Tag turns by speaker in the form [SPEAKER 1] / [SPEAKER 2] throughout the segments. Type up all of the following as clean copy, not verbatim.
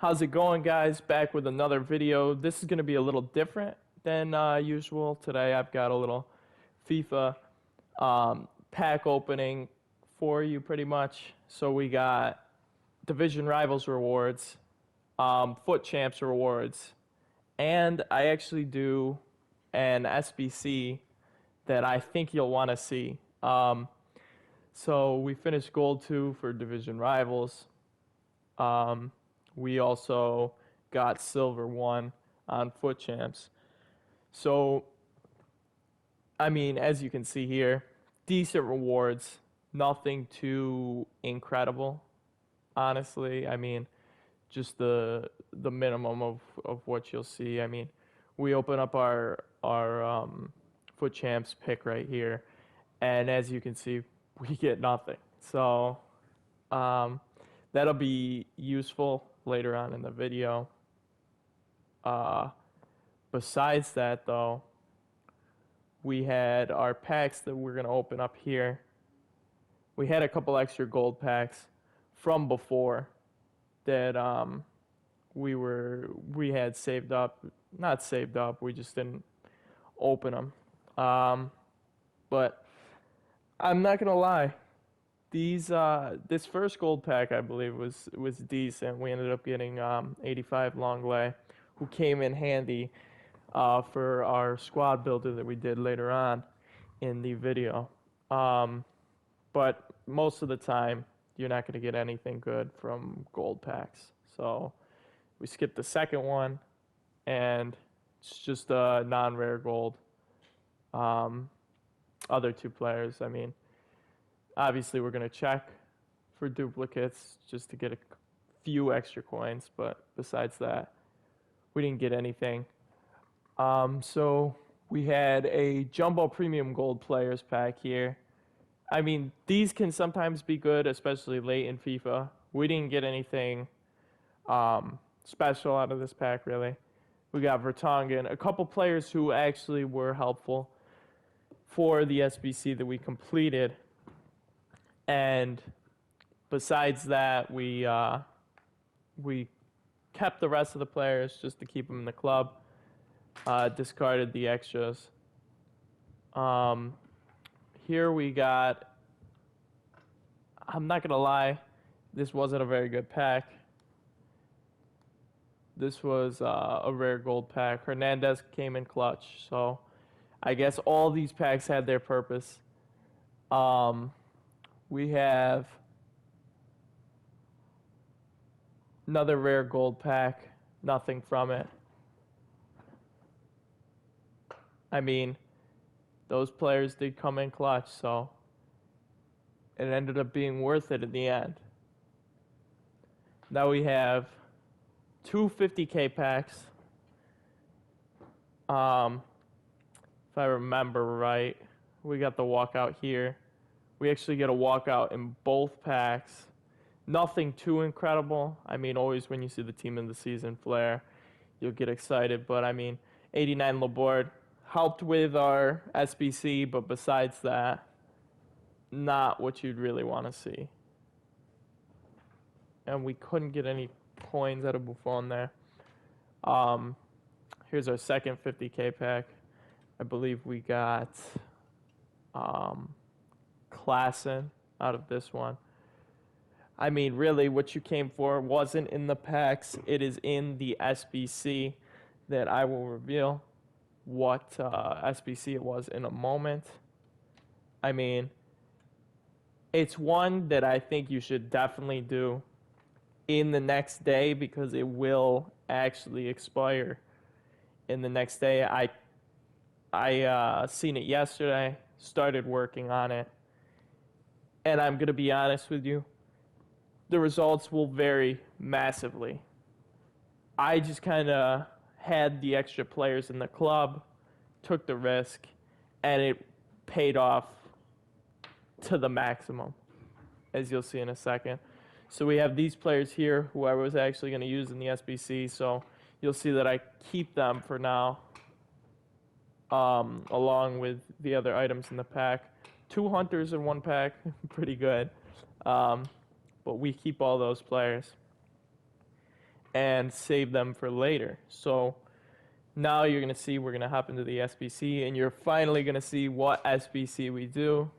[SPEAKER 1] How's it going, guys? Back with another video. This is going to be a little different than usual. Today I've got a little FIFA pack opening for you pretty much. So we got Division Rivals rewards, FUT Champs rewards, and I actually do an SBC that I think you'll want to see. So we finished Gold 2 for Division Rivals. We also got Silver 1 on FUT Champs. So, I mean, as you can see here, decent rewards, nothing too incredible, honestly. I mean, just the minimum of what you'll see. I mean, we open up our FUT Champs pick right here, and as you can see, we get nothing. So, that'll be useful later on in the video. Besides that, though, we had our packs that we're going to open up here. We had a couple extra gold packs from before that we had saved up. Not saved up, we just didn't open them. But I'm not going to lie. This first gold pack, I believe, was decent. We ended up getting 85 Longley, who came in handy for our squad builder that we did later on in the video. But most of the time, you're not going to get anything good from gold packs. So we skipped the second one, and it's just a non-rare gold. Other two players, I mean. Obviously, we're going to check for duplicates just to get a few extra coins, but besides that, we didn't get anything. So we had a Jumbo Premium Gold Players pack here. I mean, these can sometimes be good, especially late in FIFA. We didn't get anything special out of this pack, really. We got Vertonghen, a couple players who actually were helpful for the SBC that we completed. And besides that, we kept the rest of the players just to keep them in the club. Discarded the extras. Here we got, I'm not going to lie, this wasn't a very good pack. This was a rare gold pack. Hernandez came in clutch, so I guess all these packs had their purpose. We have another rare gold pack, nothing from it. I mean, those players did come in clutch, so it ended up being worth it in the end. Now we have two 50K packs. If I remember right, we got the walkout here. We actually get a walkout in both packs. Nothing too incredible. I mean, always when you see the team in the season flare, you'll get excited. But I mean, 89 Laborde helped with our SBC, but besides that, not what you'd really want to see. And we couldn't get any coins out of Buffon there. Here's our second 50K pack. I believe we got Klassen out of this one. I mean, really, what you came for wasn't in the packs. It is in the SBC that I will reveal what SBC it was in a moment. I mean, it's one that I think you should definitely do in the next day because it will actually expire in the next day. I seen it yesterday, started working on it. And I'm going to be honest with you, the results will vary massively. I just kind of had the extra players in the club, took the risk, and it paid off to the maximum, as you'll see in a second. So we have these players here who I was actually going to use in the SBC, so you'll see that I keep them for now, along with the other items in the pack. 2 hunters in one pack, pretty good. But we keep all those players. and save them for later. So now you're going to see we're going to hop into the SBC, and you're finally going to see what SBC we do.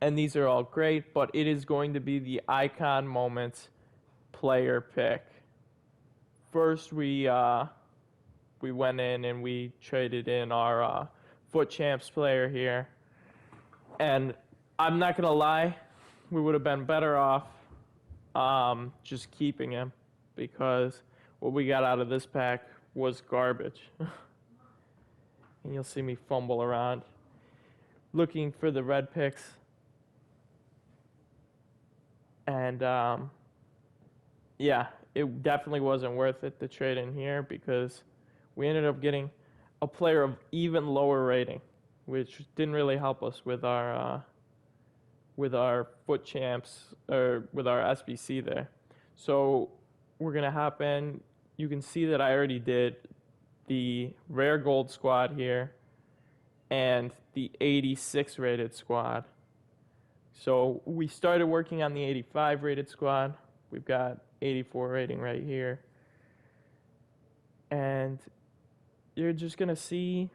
[SPEAKER 1] And these are all great, but it is going to be the icon moments player pick. First, we went in and we traded in our FUT Champs player here. And I'm not going to lie, we would have been better off just keeping him, because what we got out of this pack was garbage. And you'll see me fumble around looking for the red picks. And yeah, it definitely wasn't worth it to trade in here, because we ended up getting a player of even lower rating, which didn't really help us with our FUT Champs, or with our SBC there. So we're gonna hop in. You can see that I already did the rare gold squad here and the 86 rated squad. So we started working on the 85 rated squad. We've got 84 rating right here. And you're just going to see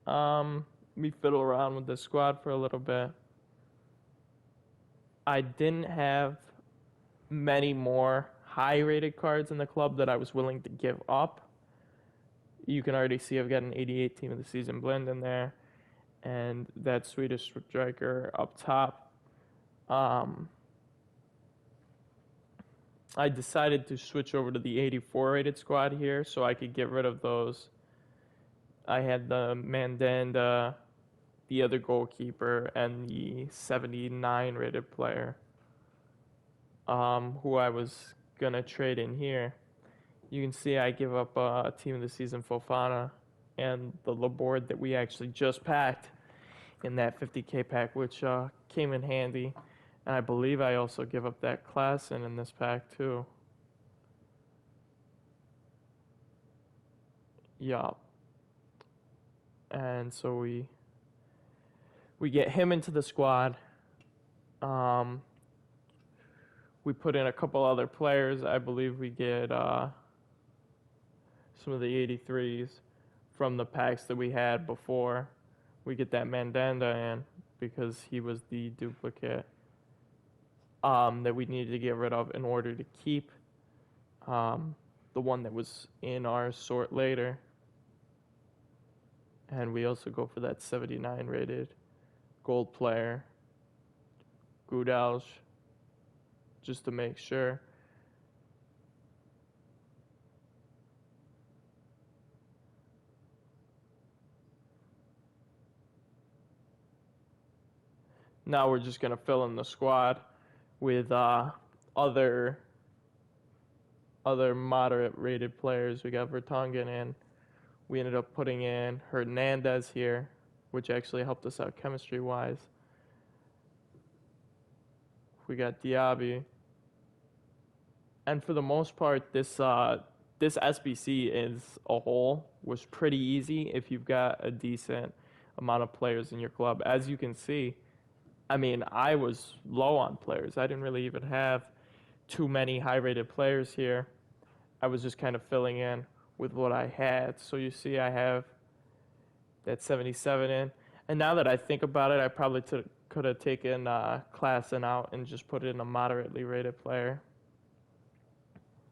[SPEAKER 1] me fiddle around with the squad for a little bit. I didn't have many more high rated cards in the club that I was willing to give up. You can already see I've got an 88 team of the season blend in there, and that Swedish striker up top. I decided to switch over to the 84 rated squad here so I could get rid of those. I had the Mandanda, the other goalkeeper, and the 79 rated player, who I was going to trade in here. You can see I give up a team of the season Fofana and the Laborde that we actually just packed in that 50K pack, which came in handy. And I believe I also give up that Klassen in this pack too. Yup. And so we get him into the squad. We put in a couple other players. I believe we get some of the 83s from the packs that we had before. We get that Mandanda in because he was the duplicate that we needed to get rid of in order to keep the one that was in our sort later. And we also go for that 79 rated gold player, Gudalj, just to make sure. Now we're just going to fill in the squad with other moderate rated players. We got Vertonghen in. We ended up putting in Hernandez here, which actually helped us out chemistry wise. We got Diaby. And for the most part, this SBC as a whole was pretty easy if you've got a decent amount of players in your club. As you can see, I mean, I was low on players. I didn't really even have too many high-rated players here. I was just kind of filling in with what I had. So you see I have that 77 in. And now that I think about it, I probably could have taken Klassen out and just put in a moderately rated player.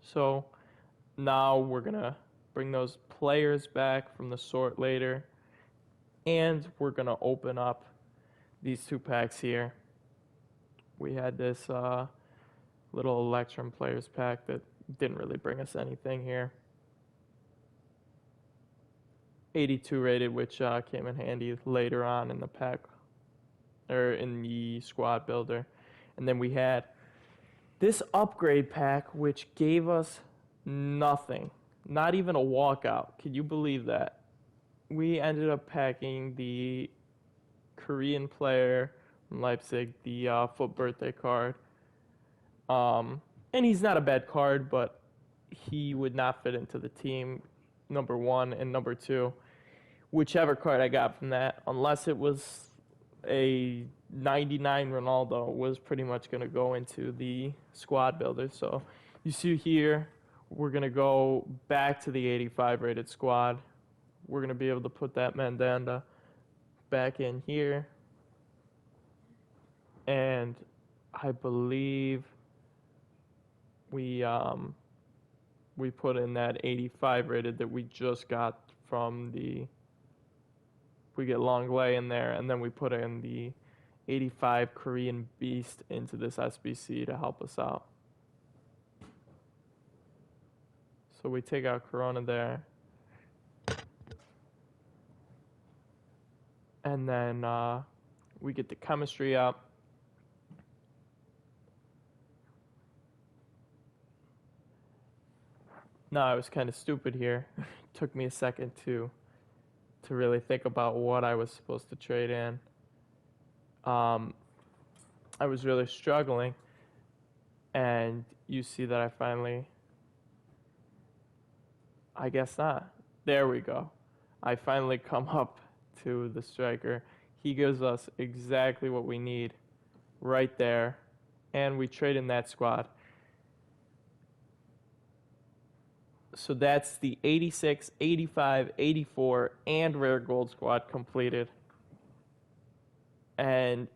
[SPEAKER 1] So now we're going to bring those players back from the sort later. And we're going to open up these two packs here. We had this little Electrum players pack that didn't really bring us anything here. 82 rated, which came in handy later on in the pack, or in the squad builder. And then we had this upgrade pack, which gave us nothing, not even a walkout. Can you believe that? We ended up packing the Korean player from Leipzig, the FUT birthday card. And he's not a bad card, but he would not fit into the team, number one, and number two, whichever card I got from that, unless it was a 99 Ronaldo was pretty much going to go into the squad builder. So you see here, we're going to go back to the 85 rated squad. We're going to be able to put that Mandanda back in here. And I believe we put in that 85 rated that we just got from the, we get Longley in there, and then we put in the 85 Korean Beast into this SBC to help us out. So we take out Corona there. And then we get the chemistry up. No, I was kind of stupid here. Took me a second to really think about what I was supposed to trade in. I was really struggling, and you see that I finally, I guess not. There we go. I finally come up to the striker. He gives us exactly what we need right there, and we trade in that squad. So that's the 86, 85, 84, and rare gold squad completed. And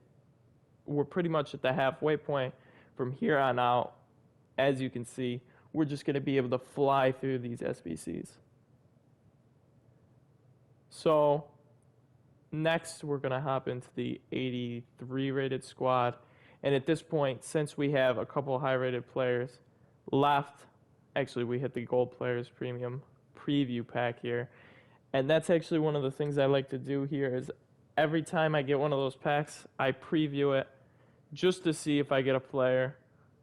[SPEAKER 1] we're pretty much at the halfway point. From here on out, as you can see, we're just going to be able to fly through these SBCs. So next, we're going to hop into the 83 rated squad. And at this point, since we have a couple high rated players left, actually, we hit the Gold Players Premium preview pack here. And that's actually one of the things I like to do here is every time I get one of those packs, I preview it just to see if I get a player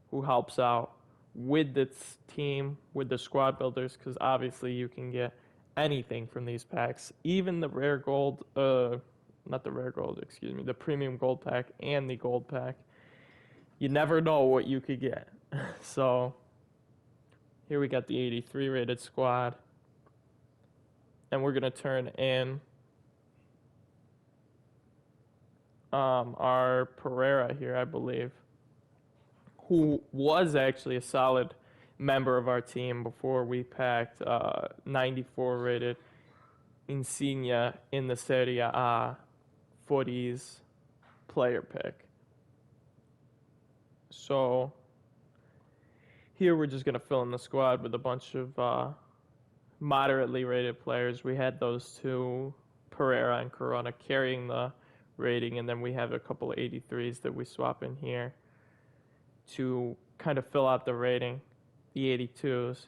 [SPEAKER 1] who helps out with this team, with the squad builders, because obviously you can get anything from these packs. Even the rare gold, not the rare gold, excuse me, the premium gold pack and the gold pack. You never know what you could get. So here we got the 83 rated squad. And we're going to turn in our Pereira here, I believe, who was actually a solid member of our team before we packed 94 rated Insignia in the Serie A footies player pick. So here we're just going to fill in the squad with a bunch of moderately rated players. We had those two, Pereira and Corona, carrying the rating, and then we have a couple of 83s that we swap in here to kind of fill out the rating, the 82s.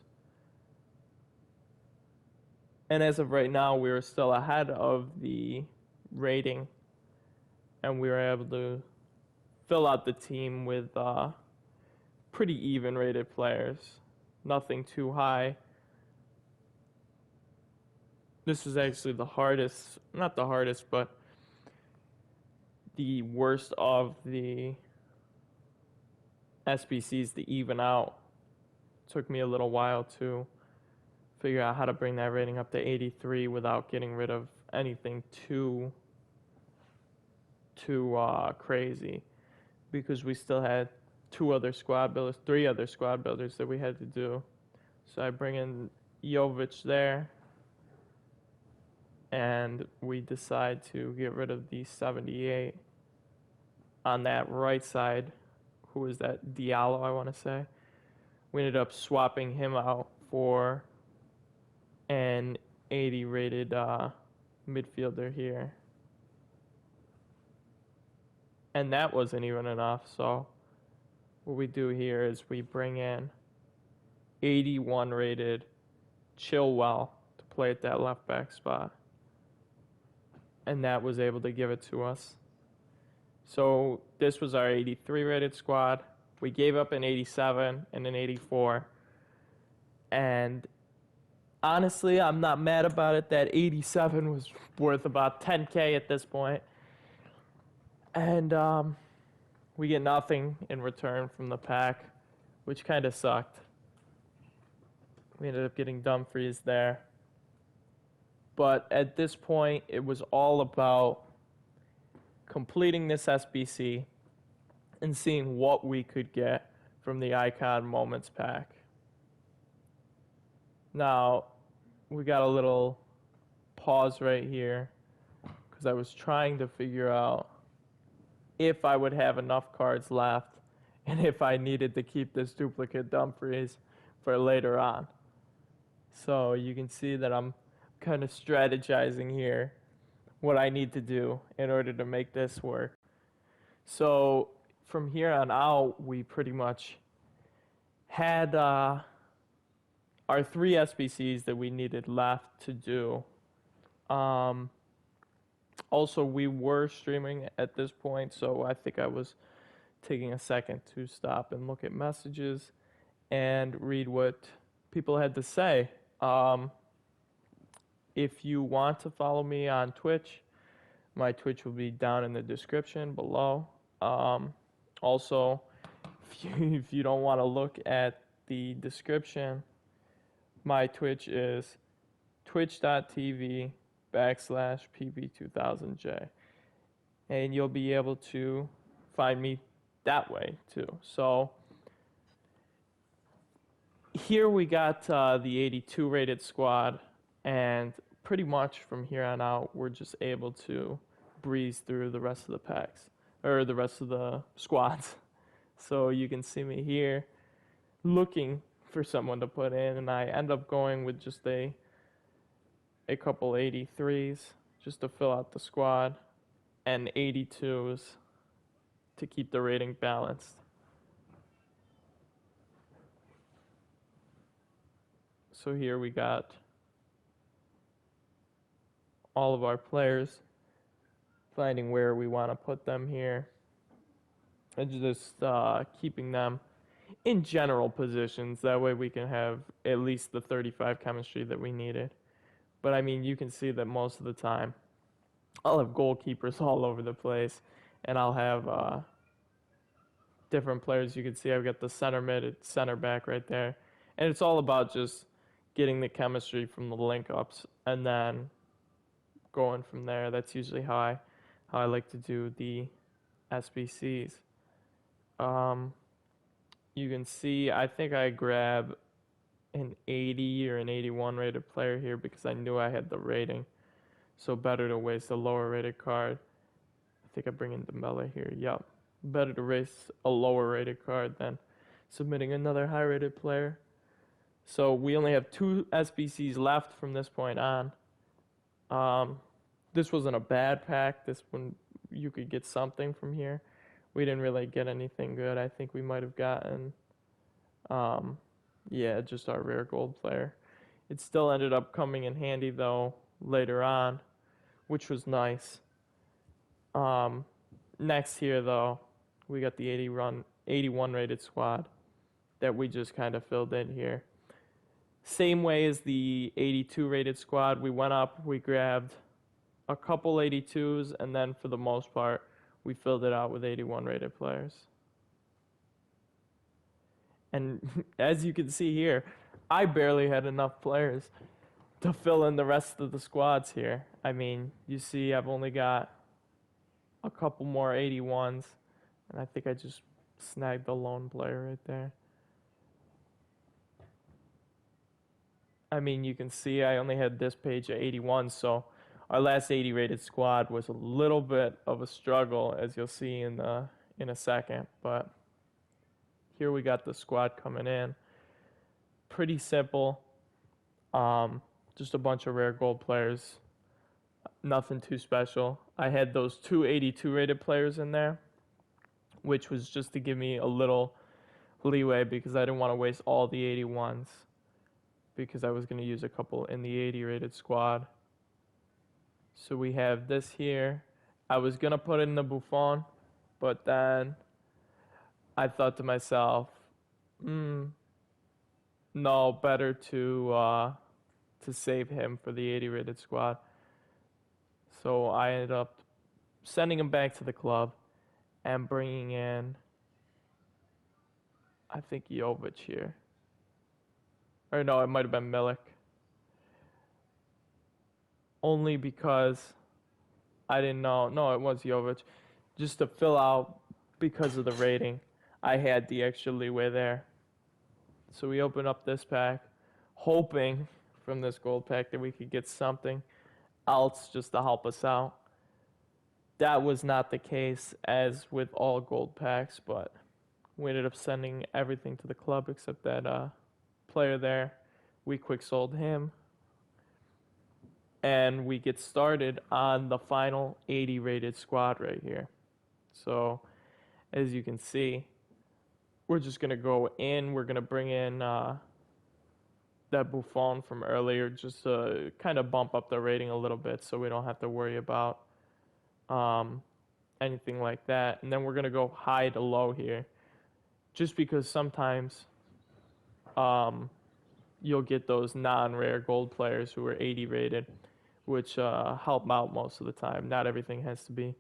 [SPEAKER 1] And as of right now, we are still ahead of the rating, and we were able to fill out the team with pretty even rated players, nothing too high. This is actually the hardest, not the hardest, but the worst of the SBCs to even out. Took me a little while to figure out how to bring that rating up to 83 without getting rid of anything too crazy, because we still had three other squad builders that we had to do. So I bring in Jovic there, and we decide to get rid of the 78 on that right side. Who is that? Diallo, I want to say. We ended up swapping him out for an 80 rated midfielder here. And that wasn't even enough, so what we do here is we bring in 81 rated Chilwell to play at that left back spot. And that was able to give it to us. So this was our 83 rated squad. We gave up an 87 and an 84. And honestly, I'm not mad about it. That 87 was worth about 10K at this point. And we get nothing in return from the pack, which kind of sucked. We ended up getting Dumfries there. But at this point, it was all about completing this SBC and seeing what we could get from the Icon Moments pack. Now, we got a little pause right here because I was trying to figure out if I would have enough cards left and if I needed to keep this duplicate Dumfries for later on. So you can see that I'm kind of strategizing here what I need to do in order to make this work. So from here on out, we pretty much had our 3 SBCs that we needed left to do. Also, we were streaming at this point, so I think I was taking a second to stop and look at messages and read what people had to say. If you want to follow me on Twitch, my Twitch will be down in the description below. Also, if you don't want to look at the description, my Twitch is twitch.tv/pb2000j. And you'll be able to find me that way too. So here we got the 82 rated squad, and pretty much from here on out, we're just able to breeze through the rest of the packs, or the rest of the squads. So you can see me here looking for someone to put in, and I end up going with just a couple 83s just to fill out the squad, and 82s to keep the rating balanced. So here we got all of our players, finding where we want to put them here, and just keeping them in general positions. That way we can have at least the 35 chemistry that we needed. But I mean, you can see that most of the time I'll have goalkeepers all over the place, and I'll have different players. You can see I've got the center mid, center back right there, and it's all about just getting the chemistry from the link ups and then going from there. That's usually how I like to do the SBCs. You can see I think I grab an 80 or an 81 rated player here because I knew I had the rating. So better to waste a lower rated card. I think I bring in Pele here. Yep. Better to waste a lower rated card than submitting another high rated player. So we only have 2 SBCs left from this point on. This wasn't a bad pack. This one, you could get something from here. We didn't really get anything good. I think we might have gotten, just our rare gold player. It still ended up coming in handy, though, later on, which was nice. Next here, though, we got the 81 rated squad that we just kind of filled in here. Same way as the 82 rated squad, we went up, we grabbed a couple 82s, and then for the most part, we filled it out with 81 rated players. And as you can see here, I barely had enough players to fill in the rest of the squads here. I mean, you see I've only got a couple more 81s, and I think I just snagged the lone player right there. I mean, you can see I only had this page at 81, so our last 80 rated squad was a little bit of a struggle, as you'll see in a second. But here we got the squad coming in. Pretty simple. Just a bunch of rare gold players. Nothing too special. I had those 2 82 rated players in there, which was just to give me a little leeway because I didn't want to waste all the 81s, because I was going to use a couple in the 80 rated squad. So we have this here. I was going to put in the Buffon, but then I thought to myself, no, better to save him for the 80 rated squad. So I ended up sending him back to the club and bringing in, I think, Jovic here. Or no, it might have been Milik. Only because I didn't know. No, it was Jovic. Just to fill out because of the rating, I had the extra leeway there. So we open up this pack, hoping from this gold pack that we could get something else just to help us out. That was not the case as with all gold packs, but we ended up sending everything to the club except that player there. We quick sold him. And we get started on the final 80 rated squad right here. So as you can see, we're just going to go in. We're going to bring in that Buffon from earlier just to kind of bump up the rating a little bit so we don't have to worry about anything like that. And then we're going to go high to low here just because sometimes you'll get those non-rare gold players who are 80 rated, which help out most of the time. Not everything has to be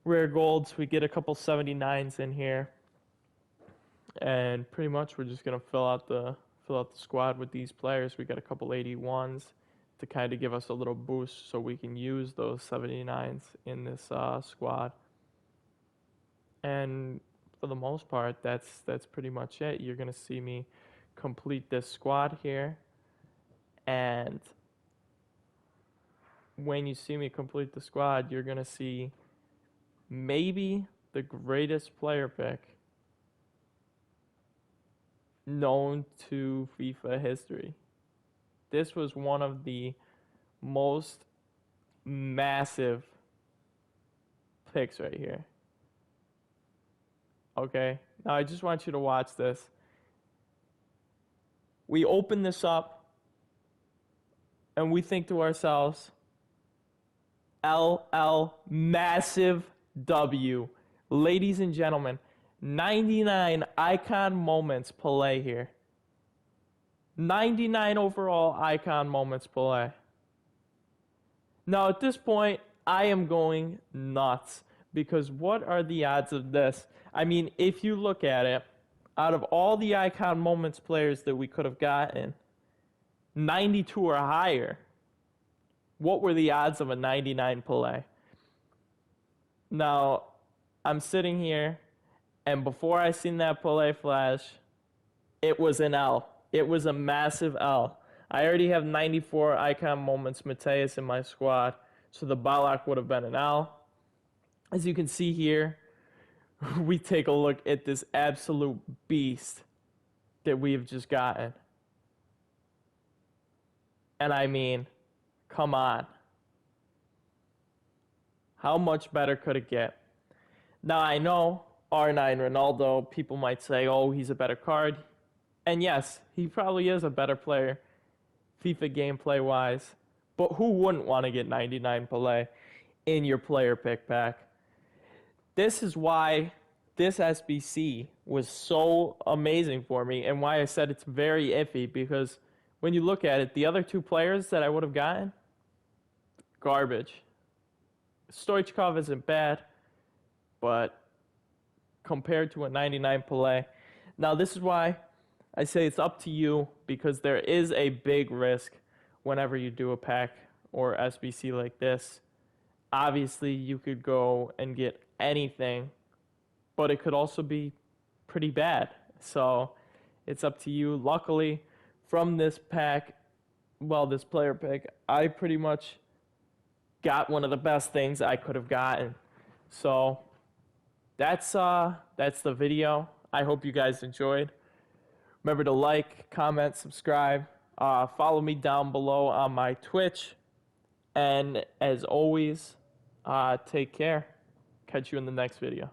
[SPEAKER 1] rare golds. We get a couple 79s in here. And pretty much we're just going to fill out the squad with these players. We got a couple 81s to kind of give us a little boost so we can use those 79s in this squad. And for the most part, that's pretty much it. You're going to see me complete this squad here. And when you see me complete the squad, you're going to see maybe the greatest player pick known to FIFA history. This was one of the most massive picks right here. Okay, now I just want you to watch this. We open this up and we think to ourselves, LL massive W. Ladies and gentlemen, 99 icon moments Pele here. 99 overall icon moments Pele. Now at this point, I am going nuts because what are the odds of this? I mean, if you look at it, out of all the icon moments players that we could have gotten, 92 or higher. What were the odds of a 99 Pele? Now, I'm sitting here, and before I seen that Pele flash, it was an L. It was a massive L. I already have 94 icon moments Mateus in my squad, so the Balak would have been an L. As you can see here, we take a look at this absolute beast that we've just gotten. And I mean, come on. How much better could it get? Now, I know R9 Ronaldo, people might say, oh, he's a better card. And yes, he probably is a better player, FIFA gameplay-wise. But who wouldn't want to get 99 Pele in your player pick pack? This is why this SBC was so amazing for me and why I said it's very iffy, because when you look at it, the other two players that I would have gotten, garbage. Stoichkov isn't bad, but compared to a 99 Pele. Now, this is why I say it's up to you, because there is a big risk whenever you do a pack or SBC like this. Obviously, you could go and get anything, but it could also be pretty bad. So it's up to you. Luckily, from this pack, well, this player pick, I pretty much got one of the best things I could have gotten. So that's the video. I hope you guys enjoyed. Remember to like, comment, subscribe. Follow me down below on my Twitch. And as always, take care. Catch you in the next video.